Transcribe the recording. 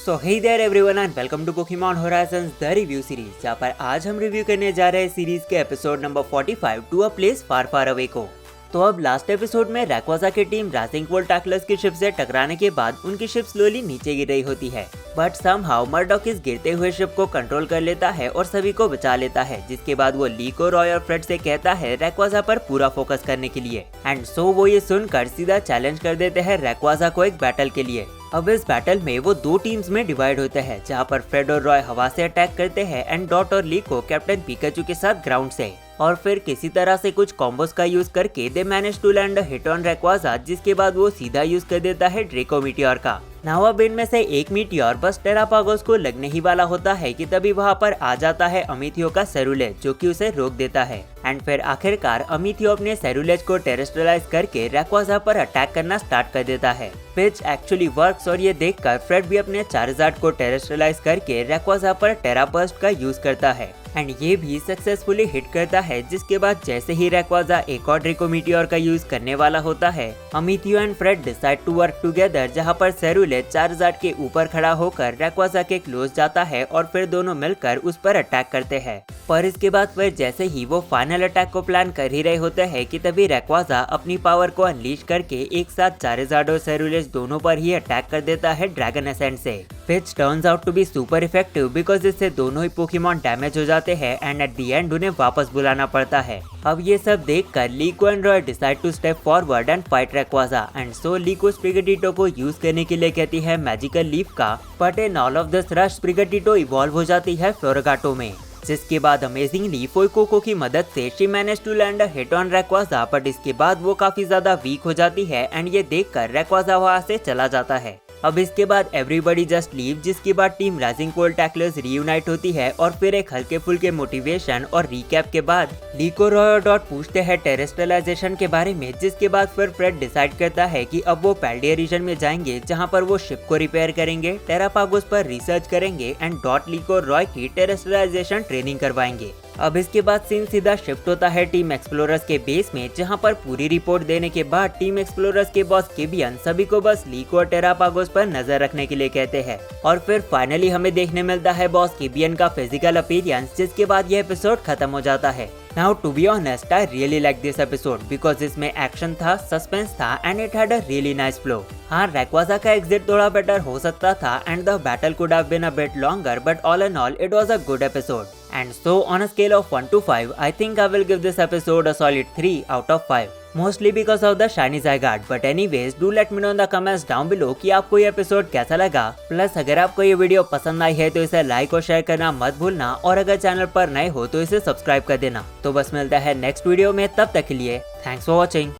So hey there everyone and welcome to Pokemon Horizons the review series, जहाँ पर आज हम रिव्यू करने जा रहे हैं सीरीज के episode number 45 to a place far far away को। तो अब लास्ट एपिसोड में रैक्वाजा की टीम राइजिंग वोल्ट टैकलर्स की शिप से टकराने के बाद उनकी शिप स्लोली नीचे गिर रही होती है, बट समहाउ मर्डॉक इस गिरते हुए शिप को कंट्रोल कर लेता है और सभी को बचा लेता है। जिसके बाद वो लीको, रॉय और फ्रेड से कहता है रैक्वाजा पर पूरा फोकस करने के लिए, एंड सो वो ये सुनकर सीधा चैलेंज कर देते हैं रैक्वाजा को एक बैटल के लिए। अब इस बैटल में वो दो टीम्स में डिवाइड होते हैं, जहाँ पर फ्रेड और रॉय हवा से अटैक करते हैं एंड डॉट और लीको कैप्टन पिकाचू के साथ ग्राउंड से, और फिर किसी तरह से कुछ कॉम्बोस का यूज करके they manage to land hit on Rayquaza, जिसके बाद वो सीधा यूज कर देता है ड्रेको मीटियोर का। नाउ अब इनमें से एक मीटियोर बस टेरापागोस को लगने ही वाला होता है कि तभी वहाँ पर आ जाता है अमिथियो का सेरुलेज, जो कि उसे रोक देता है। एंड फिर आखिरकार अमिथियो अपने सेरुलेज को टेरेस्ट्रलाइज करके रैक्वाजा पर अटैक करना स्टार्ट कर देता है, विच एक्चुअली वर्क्स। और ये देखकर फ्रेड भी अपने चार्जार्ड को टेरेस्ट्रलाइज करके रैक्वाजा पर टेराबर्स्ट का यूज करता है, एंड ये भी सक्सेसफुली हिट करता है। जिसके बाद जैसे ही रैक्वाजा एक और ड्रेको मीटियोर का यूज करने वाला होता है, Amethio and Fred decide to work together, जहाँ पर सेरुलेज चार्जार्ड के ऊपर खड़ा होकर रैक्वाजा के क्लोज जाता है और फिर दोनों मिलकर उस पर अटैक करते हैं। पर इसके बाद फिर जैसे ही वो फाइनल अटैक को प्लान कर ही रहे होते हैं कि तभी रैक्वाजा अपनी पावर को अनलीश करके एक साथ चार्जार्ड और सेरुलेज दोनों पर ही अटैक कर देता है ड्रैगन एसेंट से, which turns out to be super effective because इससे दोनों ही पोकेमॉन डैमेज हो जाते हैं एंड एट दी एंड उन्हें वापस बुलाना पड़ता है। अब ये सब देखकर Liko and Roy decide to step forward and fight Rayquaza, and so Liko Sprigatito को यूज करने के लिए कहती है मैजिकल लीफ का, but in all of this rush Sprigatito evolve हो जाती है फ्लोरगाटो में। जिसके बाद अमेजिंगली फोइकोको की मदद से she manage to land a hit on Rayquaza, but इसके बाद वो काफी ज्यादा वीक हो जाती है एंड ये देखकर रैक्वाजा वहाँ से चला जाता है। अब इसके बाद एवरीबॉडी जस्ट लीव, जिसके बाद टीम राइजिंग वोल्ट टैकलर्स रीयूनाइट होती है और फिर एक हल्के फुल्के मोटिवेशन और रिकैप के बाद लीको, रॉय और डॉट पूछते हैं टेरेस्ट्रलाइजेशन के बारे में। जिसके बाद फिर फ्रेड डिसाइड करता है कि अब वो पैल्डिया रीजन में जाएंगे, जहां पर वो शिप को रिपेयर करेंगे, टेरापागोस पर रिसर्च करेंगे एंड डॉट, लीको और रॉय की टेरेस्ट्रलाइजेशन ट्रेनिंग करवाएंगे। अब इसके बाद सीन सीधा शिफ्ट होता है टीम एक्सप्लोरर्स के बेस में, जहां पर पूरी रिपोर्ट देने के बाद टीम एक्सप्लोरर्स के बॉस केबियन सभी को बस लीको और टेरापागोस पर नजर रखने के लिए कहते हैं। और फिर फाइनली हमें देखने मिलता है बॉस केबियन का फिजिकल अपीयरेंस, जिसके बाद यह एपिसोड खत्म हो जाता है। Now to be honest, I really like this episode because इसमें एक्शन था, सस्पेंस था and it had a really nice flow. हाँ, रैक्वाजा का एग्जिट थोड़ा बेटर हो सकता था and the battle could have been a bit longer, but all in all it was a good episode. And so on a scale of 1 to 5, I think I will give this episode a solid 3 out of 5. Mostly because of the shiny Zygarde. But anyways, do let me know in the comments down below कि आपको ये episode कैसा लगा। Plus अगर आपको ये video पसंद आई है तो इसे लाइक और शेयर करना मत भूलना, और अगर चैनल पर नए हो तो इसे सब्सक्राइब कर देना। तो बस मिलता है नेक्स्ट वीडियो में, तब तक के लिए थैंक्स फॉर वॉचिंग।